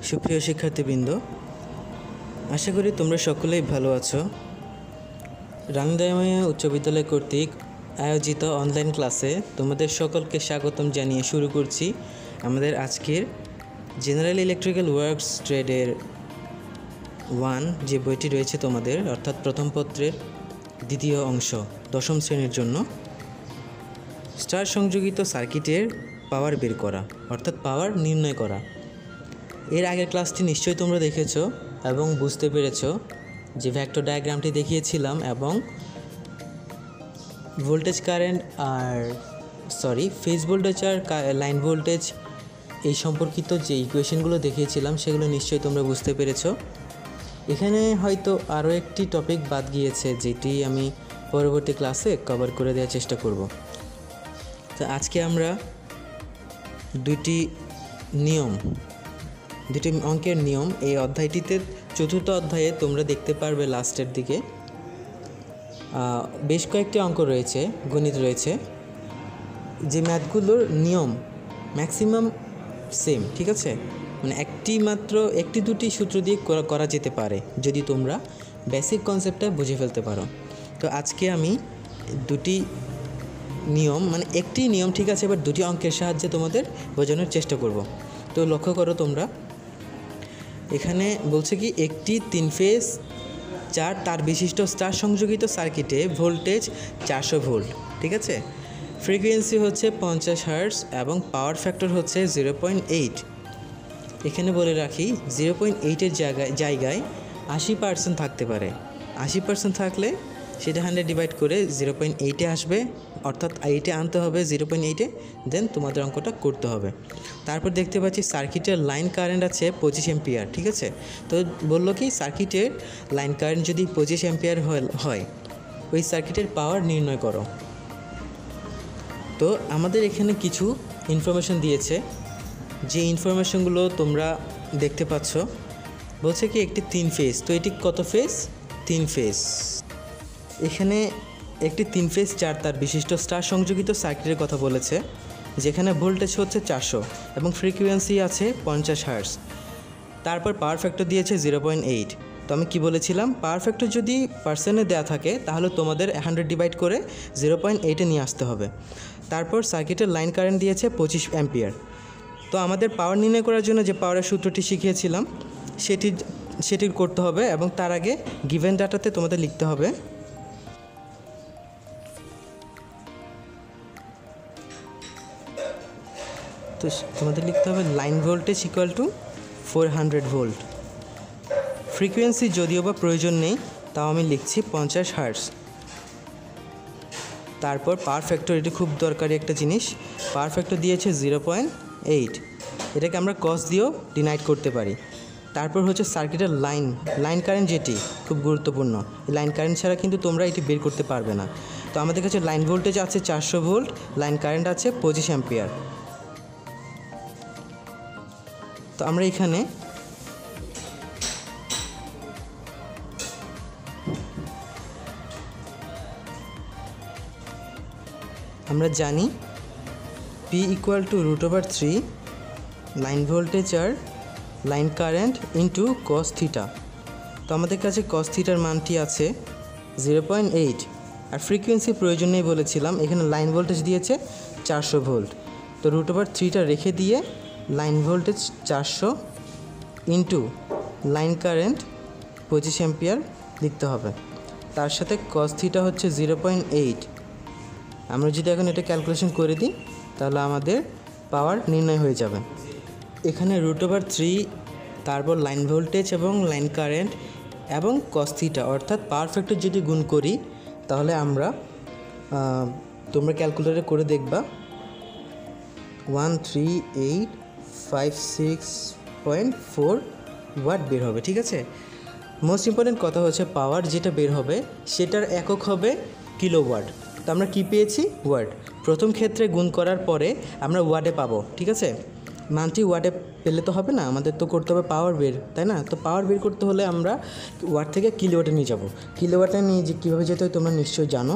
সুপ্রিয় শিক্ষার্থীবৃন্দ, আশা করি তোমরা সকলেই ভালো আছো। রামদাইমায়া উচ্চ বিদ্যালয় কর্তৃক আয়োজিত অনলাইন ক্লাসে তোমাদের সকলকে স্বাগতম জানিয়ে শুরু করছি আমাদের আজকের জেনারেল ইলেকট্রিক্যাল ওয়ার্কস ট্রেডের 1 যে বইটি রয়েছে তোমাদের, অর্থাৎ প্রথম পত্রের দ্বিতীয় অংশ, দশম শ্রেণীর জন্য। স্টার সংযোগিত সার্কিটের পাওয়ার বের করা, অর্থাৎ পাওয়ার নির্ণয় করা। এর আগের ক্লাসটি নিশ্চয়ই তোমরা দেখেছো এবং বুঝতে পেরেছো যে ভেক্টর ডায়াগ্রামটি দেখিয়েছিলাম এবং ভোল্টেজ কারেন্ট আর ফেজ ভোল্টেজ আর লাইন ভোল্টেজ এই সম্পর্কিত যে ইকুয়েশনগুলো দেখিয়েছিলাম সেগুলো নিশ্চয়ই তোমরা বুঝতে পেরেছো। এখানে হয়তো আরও একটি টপিক বাদ গিয়েছে, যেটি আমি পরবর্তী ক্লাসে কভার করে দেওয়ার চেষ্টা করব। তো আজকে আমরা দুটি অঙ্কের নিয়ম এই অধ্যায়টিতে, চতুর্থ অধ্যায়ে তোমরা দেখতে পারবে লাস্টের দিকে বেশ কয়েকটি অঙ্ক রয়েছে, গণিত রয়েছে, যে ম্যাথগুলোর নিয়ম ম্যাক্সিমাম সেম, ঠিক আছে? মানে একটি দুটি সূত্র দিয়ে করা যেতে পারে যদি তোমরা বেসিক কনসেপ্টটা বুঝে ফেলতে পারো। তো আজকে আমি দুটি নিয়ম, মানে একটি নিয়ম ঠিক আছে, এবার দুটি অঙ্কের সাহায্যে তোমাদের বোঝানোর চেষ্টা করব। তো লক্ষ্য করো তোমরা, এখানে বলছে কি একটি 3 ফেজ 4 তার বিশিষ্ট স্টার সংযোগিত সার্কিটে ভোল্টেজ 400 ভোল্ট, ঠিক আছে? ফ্রিকোয়েন্সি হচ্ছে 50 হার্টজ এবং পাওয়ার ফ্যাক্টর হচ্ছে 0.8। এখানে বলে রাখি 0.8-এর জায়গায় 80% থাকতে পারে। 80% থাকলে সেটা 100 ডিভাইড করে 0.8-এ আসবে, অর্থাৎ 8-এ আনতে হবে 0.8-এ, দেন তোমাদের অঙ্কটা করতে হবে। তারপর দেখতে পাচ্ছি সার্কিটের লাইন কারেন্ট আছে 25 অ্যাম্পিয়ার, ঠিক আছে? তো বললো কি সার্কিটের লাইন কারেন্ট যদি 25 অ্যাম্পিয়ার হয়, ওই সার্কিটের পাওয়ার নির্ণয় করো। তো আমাদের এখানে কিছু ইনফরমেশন দিয়েছে, যে ইনফরমেশনগুলো তোমরা দেখতে পাচ্ছ। বলছে কি একটি 3 ফেজ, তো এটি কত ফেজ? 3 ফেজ। এখানে একটি 3 ফেজ 4 তার বিশিষ্ট স্টার সংযোগিত সার্কিটের কথা বলেছে, যেখানে ভোল্টেজ হচ্ছে 400 এবং ফ্রিকোয়েন্সি আছে 50 হার্টজ। তারপর পাওয়ার ফ্যাক্টর দিয়েছে 0.8। তো আমি কি বলেছিলাম, পাওয়ার ফ্যাক্টর যদি পার্সেন্টে দেওয়া থাকে তাহলে তোমাদের 100 ডিভাইড করে 0.8-এ নিয়ে আসতে হবে। তারপর সার্কিটের লাইন কারেন্ট দিয়েছে 25 অ্যাম্পিয়ার। তো আমাদের পাওয়ার নির্ণয় করার জন্য যে পাওয়ারের সূত্রটি শিখিয়েছিলাম সেটি করতে হবে, এবং তার আগে গিভেন ডাটাতে তোমাদের লিখতে হবে line voltage equal to 400 volt. Frequency যদিও বা প্রয়োজন নেই, তাও আমি লিখছি 50 হার্টজ। তারপর পাওয়ার ফ্যাক্টর, এটি খুব দরকারি একটা জিনিস। পাওয়ার ফ্যাক্টর দিয়েছে 0.8, এটাকে আমরা কস দিয়েও ডিনাইট করতে পারি। তারপর হচ্ছে সার্কিটের লাইন কারেন্ট, যেটি খুব গুরুত্বপূর্ণ। লাইন কারেন্ট ছাড়া কিন্তু তোমরা এটি বের করতে পারবে না। তো আমাদের কাছে লাইন ভোল্টেজ আছে 400 ভোল্ট, লাইন কারেন্ট আছে 25 অ্যাম্পিয়ার। তো আমরা এখানে আমরা জানি P equal to √3 line voltage আর line current into cos theta. তো আমাদের কাছে কস থিটার মানটি আছে 0.8, আর ফ্রিকোয়েন্সি প্রয়োজন নেই বলেছিলাম। এখানে লাইন ভোল্টেজ দিয়েছে 400 ভোল্ট, তো √3টা রেখে দিয়ে line voltage 400 into line current 25 ampere লিখতে হবে। তার সাথে কস থিটা হচ্ছে 0.8। আমরা যদি এখন এটা ক্যালকুলেশন করে দিই তাহলে আমাদের পাওয়ার নির্ণয় হয়ে যাবে। এখানে √3, তারপর লাইন ভোল্টেজ এবং লাইন কারেন্ট এবং কস থিটা, অর্থাৎ পাওয়ার ফ্যাক্টর যদি গুণ করি তাহলে আমরা, তোমরা ক্যালকুলেটরে করে দেখবা, 13856.4 ওয়াট বের হবে, ঠিক আছে? মোস্ট ইম্পর্টেন্ট কথা হচ্ছে পাওয়ার যেটা বের হবে সেটার একক হবে কিলোওয়াট। তো আমরা কি পেয়েছি? ওয়াট। প্রথম ক্ষেত্রে গুণ করার পরে আমরা ওয়াটে পাবো, ঠিক আছে? মানটি ওয়াটে পেলে তো হবে না, আমাদের তো করতে হবে পাওয়ার বের, তাই না? তো পাওয়ার বের করতে হলে আমরা ওয়াট থেকে কিলোওয়াটে নিয়ে যাব। কিলোওয়াটে নিয়ে যে কীভাবে যেতে হয় তোমরা নিশ্চয়ই জানো।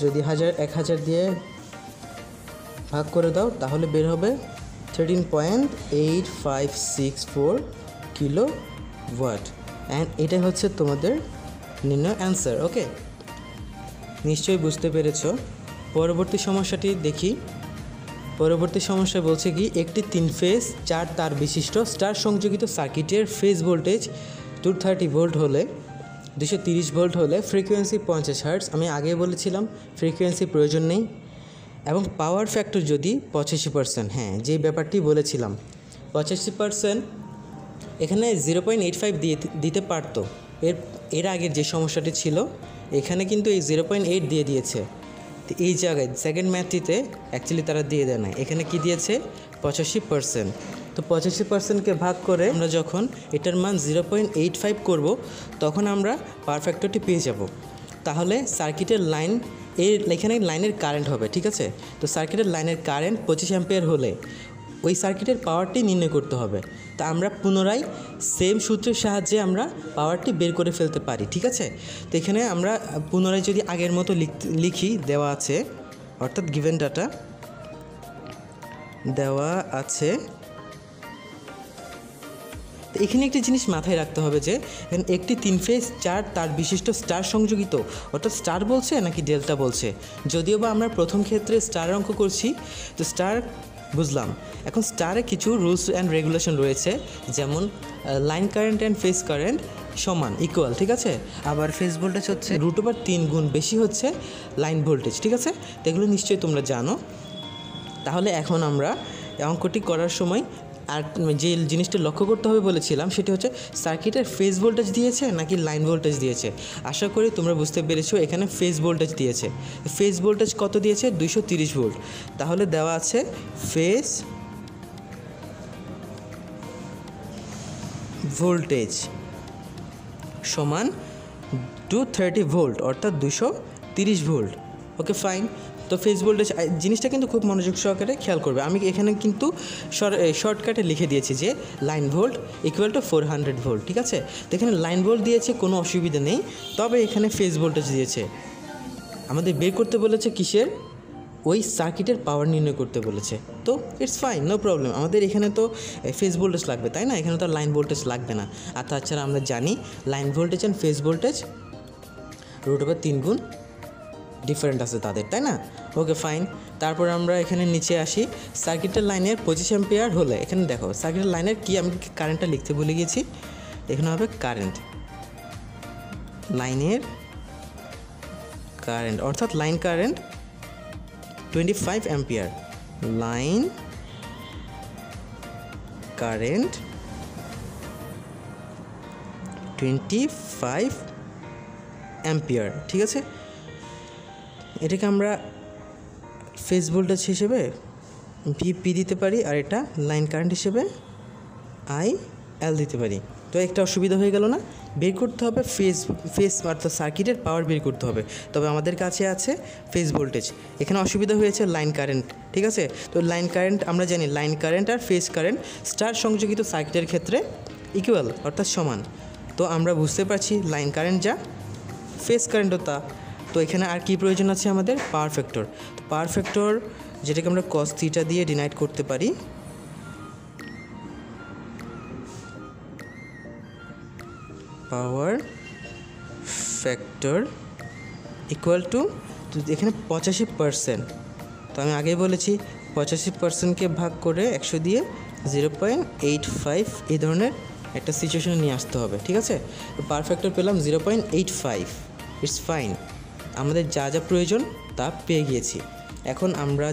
যদি 1000 দিয়ে ভাগ করে দাও তাহলে বের হবে 13.8564 কিলো ওয়াট অ্যান্ড এটা হচ্ছে তোমাদের নির্ণয় অ্যান্সার। ওকে, নিশ্চয়ই বুঝতে পেরেছ। পরবর্তী সমস্যাটি দেখি। পরবর্তী সমস্যা বলছে কি, একটি 3 ফেজ 4 তার বিশিষ্ট স্টার সংযোগিত সার্কিটের ফেজ ভোল্টেজ 230 ভোল্ট হলে 230 ভোল্ট হলে ফ্রিকোয়েন্সি 50 হার্টজ। আমি আগেই বলেছিলাম ফ্রিকোয়েন্সি প্রয়োজন নেই, এবং পাওয়ার ফ্যাক্টর যদি 85%, হ্যাঁ যে ব্যাপারটি বলেছিলাম 85%, এখানে 0.85 দিতে পারতো। এর আগের যে সমস্যাটি ছিল এখানে কিন্তু এই 0.8 দিয়ে দিয়েছে। তো এই জায়গায় সেকেন্ড ম্যাথটিতে অ্যাকচুয়ালি তারা দিয়ে দেয় না, এখানে কি দিয়েছে 85%। তো 85%কে ভাগ করে আমরা যখন এটার মান 0.85 করব তখন আমরা পাওয়ার ফ্যাক্টরটি পেয়ে যাব। তাহলে সার্কিটের লাইন এখানে লাইনের কারেন্ট হবে, ঠিক আছে। তো সার্কিটের লাইনের কারেন্ট 25 অ্যাম্পিয়ার হলে ওই সার্কিটের পাওয়ারটি নির্ণয় করতে হবে। তা আমরা পুনরায় সেম সূত্রের সাহায্যে আমরা পাওয়ারটি বের করে ফেলতে পারি, ঠিক আছে। তো এখানে আমরা পুনরায় যদি আগের মতো লিখি, দেওয়া আছে, অর্থাৎ গিভেন ডাটা দেওয়া আছে। তো এখানে একটি জিনিস মাথায় রাখতে হবে যে একটি 3 ফেজ 4 তার বিশিষ্ট স্টার সংযোগিত, অর্থাৎ স্টার বলছে নাকি ডেল্টা বলছে। যদিও বা আমরা প্রথম ক্ষেত্রে স্টার অঙ্ক করছি, তো স্টার বুঝলাম। এখন স্টারে কিছু রুলস অ্যান্ড রেগুলেশন রয়েছে, যেমন line current and phase current সমান ইকুয়াল, ঠিক আছে। আবার ফেজ ভোল্টেজ হচ্ছে √3 গুণ বেশি হচ্ছে লাইন ভোল্টেজ, ঠিক আছে। তো এগুলো নিশ্চয়ই তোমরা জানো। তাহলে এখন আমরা অঙ্কটি করার সময় আর যে জিনিসটা লক্ষ্য করতে হবে বলেছিলাম সেটি হচ্ছে সার্কিটের ফেজ ভোল্টেজ দিয়েছে নাকি লাইন ভোল্টেজ দিয়েছে। আশা করি তোমরা বুঝতে পেরেছো, এখানে ফেজ ভোল্টেজ দিয়েছে। ফেজ ভোল্টেজ কত দিয়েছে? 230 ভোল্ট। তাহলে দেওয়া আছে ফেজ ভোল্টেজ সমান 230 ভোল্ট, অর্থাৎ 230 ভোল্ট। ওকে, ফাইন। তো ফেজ ভোল্টেজ জিনিসটা কিন্তু খুব মনোযোগ সহকারে খেয়াল করবে। আমি এখানে কিন্তু শর্টকাটে লিখে দিয়েছি যে line volt equal to 400 volt, ঠিক আছে। তো এখানে লাইন ভোল্ট দিয়েছে, কোনো অসুবিধা নেই। তবে এখানে ফেজ ভোল্টেজ দিয়েছে, আমাদের বের করতে বলেছে কিসের? ওই সার্কিটের পাওয়ার নির্ণয় করতে বলেছে। তো ইটস ফাইন, নো প্রবলেম। আমাদের এখানে তো ফেজ ভোল্টেজ লাগবে, তাই না? এখানে তো লাইন ভোল্টেজ লাগবে না। আর তাছাড়া আমরা জানি line voltage and phase voltage √3 গুণ ডিফারেন্ট আছে তাদের, তাই না? ওকে, ফাইন। তারপর আমরা এখানে নিচে আসি। সার্কিটের লাইনের 25 অ্যাম্পিয়ার হলে, এখানে দেখো সার্কিটের লাইনের কি, আমি কারেন্টটা লিখতে ভুলে গেছি। এখানে হবে কারেন্ট, লাইনের কারেন্ট, অর্থাৎ line current 25 ampere. Line current 25 ampere, ঠিক আছে। এটাকে আমরা ফেজ ভোল্টেজ হিসেবে ভিপি দিতে পারি, আর এটা লাইন কারেন্ট হিসেবে IL দিতে পারি। তো একটা অসুবিধা হয়ে গেল না? বের করতে হবে ফেজ অর্থাৎ সার্কিটের পাওয়ার বের করতে হবে। তবে আমাদের কাছে আছে ফেজ ভোল্টেজ। এখানে অসুবিধা হয়েছে লাইন কারেন্ট, ঠিক আছে। তো লাইন কারেন্ট আমরা জানি, লাইন কারেন্ট আর ফেজ কারেন্ট স্টার সংযোগিত সার্কিটের ক্ষেত্রে ইকুয়াল, অর্থাৎ সমান। তো আমরা বুঝতে পারছি লাইন কারেন্ট যা, ফেজ কারেন্টও তা। তো এখানে আর কি প্রয়োজন আছে আমাদের? Power factor. তো পাওয়ার ফ্যাক্টর যেটাকে আমরা cos θ দিয়ে ডিনাইট করতে পারি। পাওয়ার ফ্যাক্টর ইকুয়াল টু, এখানে 85%। তো আমি আগেই বলেছি 85%কে ভাগ করে 100 দিয়ে 0.85 এই ধরনের একটা সিচুয়েশনে নিয়ে আসতে হবে, ঠিক আছে। তো পাওয়ার ফ্যাক্টর পেলাম 0.85। ইটস ফাইন, আমাদের যা যা প্রয়োজন তা পেয়ে গিয়েছি। এখন আমরা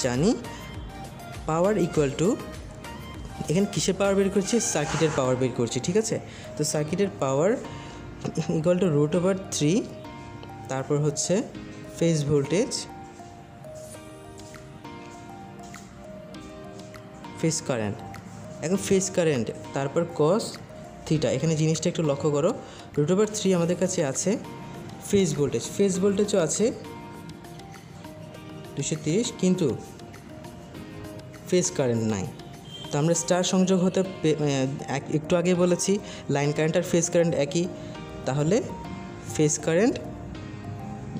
জানি পাওয়ার ইকুয়াল টু, এখানে কিসের পাওয়ার বের করছি? সার্কিটের পাওয়ার বের করছি, ঠিক আছে। তো সার্কিটের পাওয়ার ইকুয়াল টু √3, তারপর হচ্ছে ফেজ ভোল্টেজ, ফেজ কারেন্ট। এখন ফেজ কারেন্ট তারপর cos θ। এখানে জিনিসটা একটু লক্ষ্য করো, √3 আমাদের কাছে আছে। ফেজ ভোল্টেজও আছে 230, কিন্তু ফেজ কারেন্ট নাই। তো আমরা স্টার সংযোগ হতে একটু আগে বলেছি লাইন কারেন্ট আর ফেজ কারেন্ট একই, তাহলে ফেজ কারেন্ট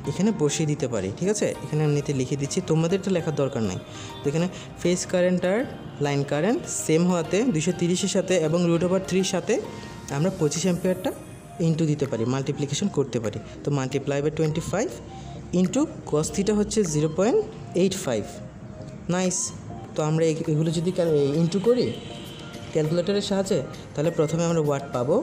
এখানে বসিয়ে দিতে পারি, ঠিক আছে। এখানে এমনিতে লিখে দিচ্ছি, তোমাদের তো লেখার দরকার নাই। তো এখানে ফেজ কারেন্ট আর লাইন কারেন্ট সেম হওয়াতে 230-এর সাথে এবং √3 সাথে আমরা 25 অ্যাম্পিয়ারটা ইন্টু দিতে পারি, মাল্টিপ্লিকেশন করতে পারি। তো মাল্টিপ্লাই বাই 25 ইন্টু cos θ হচ্ছে 0.85। নাইস। তো আমরা এগুলো যদি ইন্টু করি ক্যালকুলেটরের সাহায্যে, তাহলে প্রথমে আমরা ওয়াট পাবো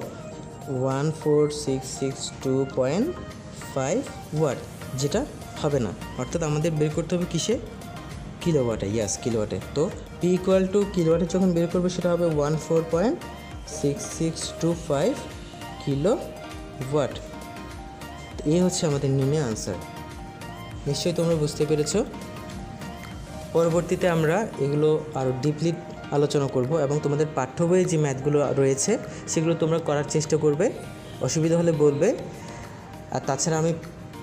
14662.5 ওয়াট, যেটা হবে না, অর্থাৎ আমাদের বের করতে হবে কিসে, কিলোওয়াটে। ইয়াস, কিলোওয়াটে। তো P ইকুয়াল টু কিলোওয়াটে যখন বের করবে সেটা হবে 14.6625 কিলো ওয়াট। তো এই হচ্ছে আমাদের নিম্নের আনসার। নিশ্চয়ই তোমরা বুঝতে পেরেছ। পরবর্তীতে আমরা এগুলো আরও ডিপলি আলোচনা করব এবং তোমাদের পাঠ্য বইয়ে যে ম্যাথগুলো রয়েছে সেগুলো তোমরা করার চেষ্টা করবে, অসুবিধা হলে বলবে। আর তাছাড়া আমি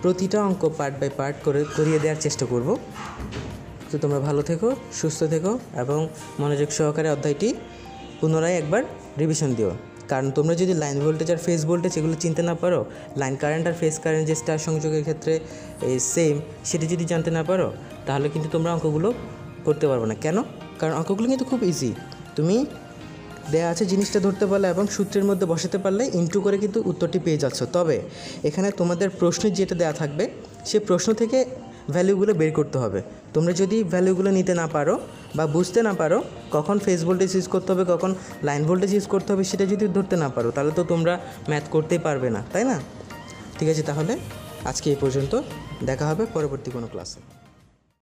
প্রতিটা অঙ্ক পার্ট বাই পার্ট করিয়ে দেওয়ার চেষ্টা করব। তো তোমরা ভালো থেকো, সুস্থ থেকো এবং মনোযোগ সহকারে অধ্যায়টি পুনরায় একবার রিভিশন দিও। কারণ তোমরা যদি লাইন ভোল্টেজ আর ফেজ ভোল্টেজ এগুলো চিনতে না পারো, লাইন কারেন্ট আর ফেজ কারেন্ট যে স্টার সংযোগের ক্ষেত্রে সেম, সেটি যদি জানতে না পারো, তাহলে কিন্তু তোমরা অঙ্কগুলো করতে পারবে না। কেন? কারণ অঙ্কগুলো কিন্তু খুব ইজি। তুমি দেয়া আছে জিনিসটা ধরতে পারলে এবং সূত্রের মধ্যে বসাতে পারলে ইন্টু করে কিন্তু উত্তরটি পেয়ে যাচ্ছ। তবে এখানে তোমাদের প্রশ্নে যেটা দেওয়া থাকবে সে প্রশ্ন থেকে ভ্যালুগুলো বের করতে হবে। তোমরা যদি ভ্যালুগুলো নিতে না পারো বা বুঝতে না পারো কখন ফেজ ভোল্টেজ ইউজ করতে হবে, কখন লাইন ভোল্টেজ ইউজ করতে হবে, সেটা যদি ধরতে না পারো, তাহলে তো তোমরা ম্যাথ করতেই পারবে না, তাই না? ঠিক আছে, তাহলে আজকে এই পর্যন্ত, দেখা হবে পরবর্তী কোনো ক্লাসে।